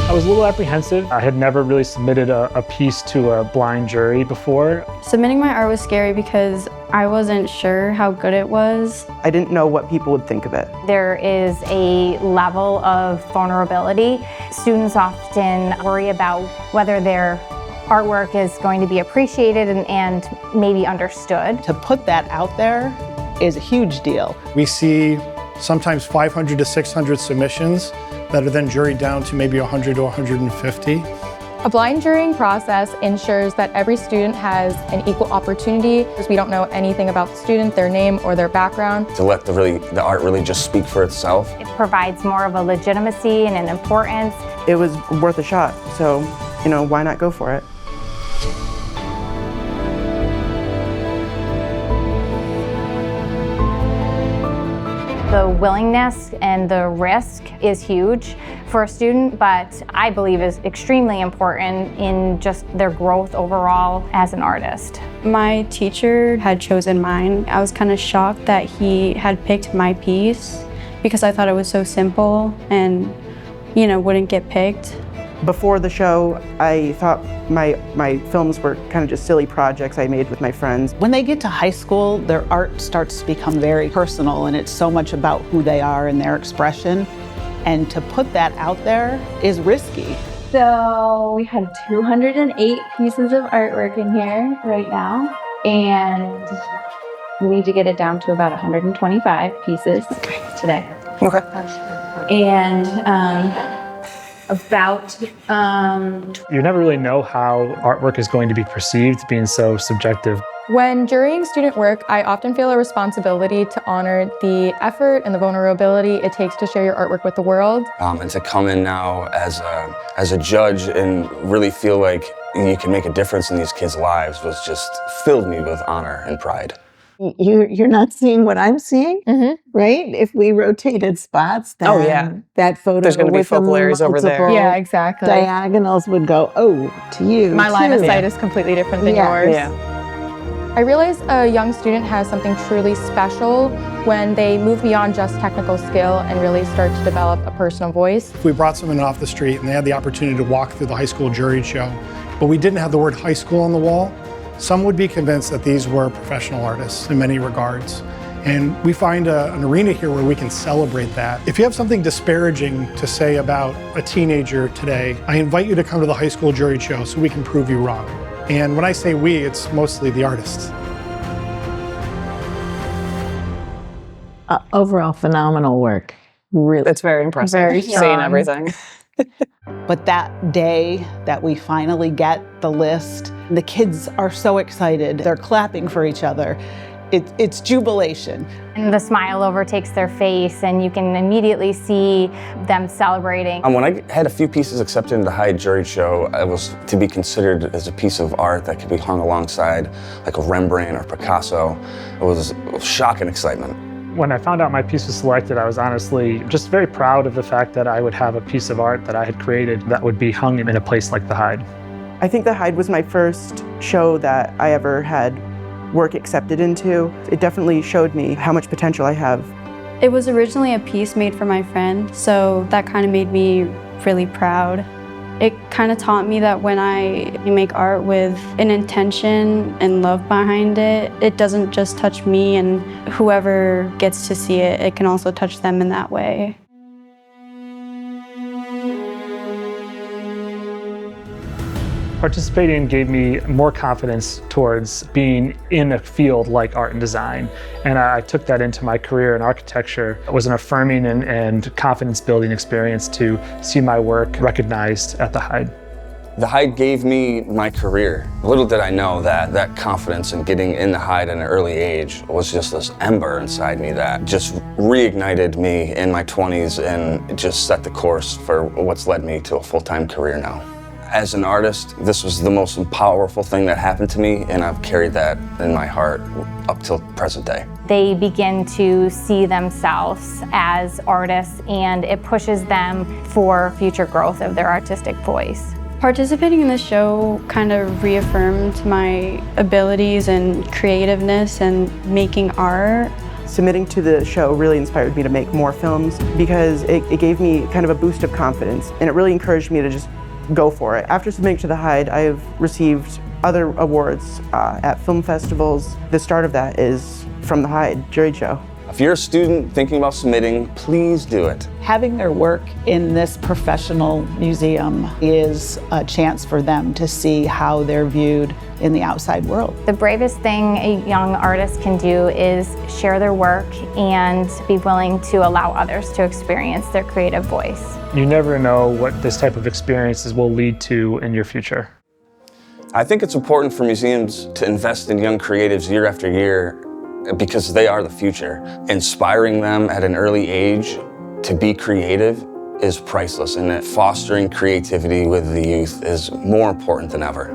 I was a little apprehensive. I had never really submitted a piece to a blind jury before. Submitting my art was scary because I wasn't sure how good it was. I didn't know what people would think of it. There is a level of vulnerability. Students often worry about whether their artwork is going to be appreciated and maybe understood. To put that out there is a huge deal. We see sometimes 500 to 600 submissions that are then juried down to maybe 100 to 150. A blind jurying process ensures that every student has an equal opportunity because we don't know anything about the student, their name, or their background. To let the art really just speak for itself. It provides more of a legitimacy and an importance. It was worth a shot, so, why not go for it? The willingness and the risk is huge for a student, but I believe is extremely important in just their growth overall as an artist. My teacher had chosen mine. I was kind of shocked that he had picked my piece because I thought it was so simple and, wouldn't get picked. Before the show, I thought my films were kind of just silly projects I made with my friends. When they get to high school, their art starts to become very personal, and it's so much about who they are and their expression. And to put that out there is risky. So we have 208 pieces of artwork in here right now, and we need to get it down to about 125 pieces today. Okay. And You never really know how artwork is going to be perceived, being so subjective. When jurying student work, I often feel a responsibility to honor the effort and the vulnerability it takes to share your artwork with the world. And to come in now as a judge and really feel like you can make a difference in these kids' lives was just filled me with honor and pride. You're not seeing what I'm seeing, right? If we rotated spots, then that photo There's going to be with focal areas over there. multiple Yeah, exactly. diagonals would go, to you. My line of too. sight is completely different than Yeah. yours. Yeah. I realize a young student has something truly special when they move beyond just technical skill and really start to develop a personal voice. If we brought someone off the street and they had the opportunity to walk through the High School Juried Show, but we didn't have the word high school on the wall, some would be convinced that these were professional artists in many regards. And we find an arena here where we can celebrate that. If you have something disparaging to say about a teenager today, I invite you to come to the High School Juried Show so we can prove you wrong. And when I say we, it's mostly the artists. Overall, phenomenal work. Really. It's very impressive. Very Seeing strong. everything. But that day that we finally get the list, the kids are so excited. They're clapping for each other. It's jubilation. And the smile overtakes their face, and you can immediately see them celebrating. When I had a few pieces accepted in the Hyde Juried Show, it was to be considered as a piece of art that could be hung alongside like a Rembrandt or Picasso. It was shock and excitement. When I found out my piece was selected, I was honestly just very proud of the fact that I would have a piece of art that I had created that would be hung in a place like the Hyde. I think the Hyde was my first show that I ever had work accepted into. It definitely showed me how much potential I have. It was originally a piece made for my friend, so that kind of made me really proud. It kind of taught me that when I make art with an intention and love behind it, it doesn't just touch me, and whoever gets to see it, it can also touch them in that way. Participating gave me more confidence towards being in a field like art and design, and I took that into my career in architecture. It was an affirming and confidence-building experience to see my work recognized at the Hyde. The Hyde gave me my career. Little did I know that confidence in getting in the Hyde at an early age was just this ember inside me that just reignited me in my 20s and just set the course for what's led me to a full-time career now. As an artist, this was the most powerful thing that happened to me, and I've carried that in my heart up till present day. They begin to see themselves as artists, and it pushes them for future growth of their artistic voice. Participating in the show kind of reaffirmed my abilities and creativeness and making art. Submitting to the show really inspired me to make more films because it gave me kind of a boost of confidence, and it really encouraged me to just go for it. After submitting to the Hyde, I have received other awards at film festivals. The start of that is from the Hyde Juried Show. If you're a student thinking about submitting, please do it. Having their work in this professional museum is a chance for them to see how they're viewed in the outside world. The bravest thing a young artist can do is share their work and be willing to allow others to experience their creative voice. You never know what this type of experiences will lead to in your future. I think it's important for museums to invest in young creatives year after year because they are the future. Inspiring them at an early age to be creative is priceless, and fostering creativity with the youth is more important than ever.